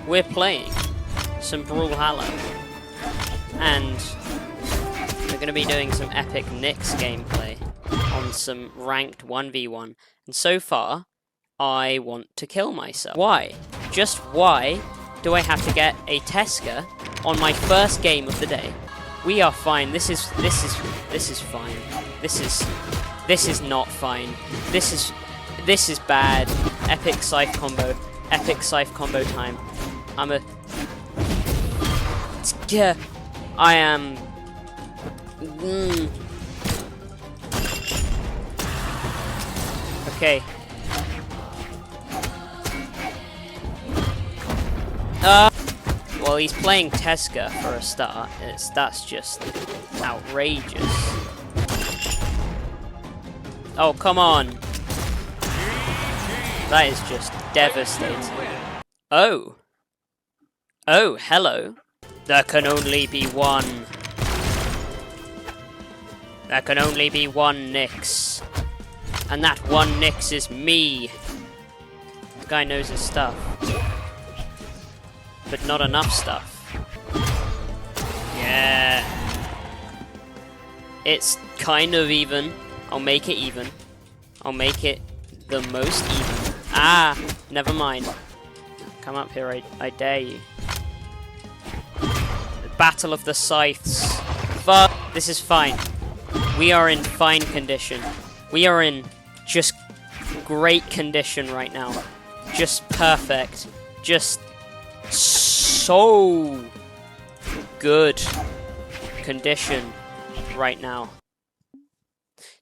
we're playing some brawlhalla, and we're going to be doing some epic Nyx gameplay on some ranked 1v1, and so far, I want to kill myself. Why? Just why do I have to get a Teska on my first game of the day? We are fine. This is fine. This is not fine. This is bad. Epic scythe combo. Epic scythe combo time. Yeah. I am. Okay. Well, he's playing Teska for a start. That's just outrageous. Oh, come on. That is just devastating. Oh. Oh, hello. There can only be one. There can only be one Nyx. And that one Nyx is me. This guy knows his stuff. But not enough stuff. Yeah. It's kind of even. I'll make it even. I'll make it the most even. Ah, never mind. Come up here, I dare you. The Battle of the Scythes. Fuck. This is fine. We are in fine condition. We are in just great condition right now. Just perfect. Just so good condition right now.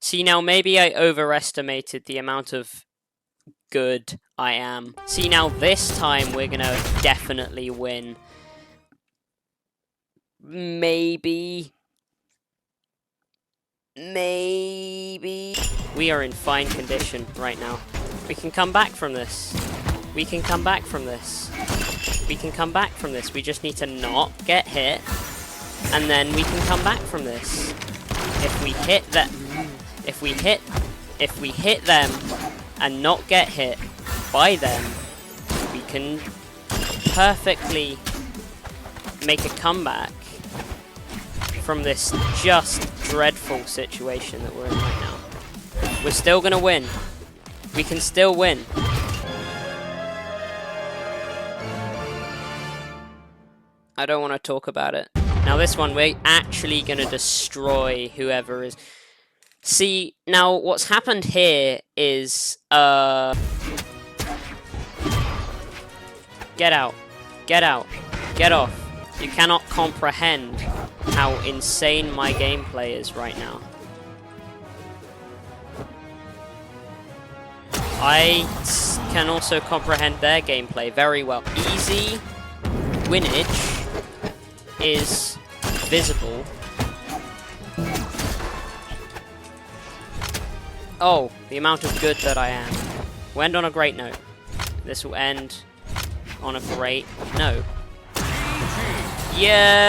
See, now maybe I overestimated the amount of good I am. See, now this time we're gonna definitely win. Maybe. We are in fine condition right now. We can come back from this. We can come back from this. We can come back from this. We just need to not get hit, and then we can come back from this. If we hit that, if we hit them and not get hit by them, we can perfectly make a comeback from this just dreadful situation that we're in right now. We're still gonna win. We can still win. I don't want to talk about it. Now this one, we're actually going to destroy whoever is... See, now what's happened here is... Get out. Get out. Get off. You cannot comprehend how insane my gameplay is right now. I can also comprehend their gameplay very well. Easy winnage is visible. Oh, the amount of good that I am. We'll end on a great note. This will end on a great note. Yeah!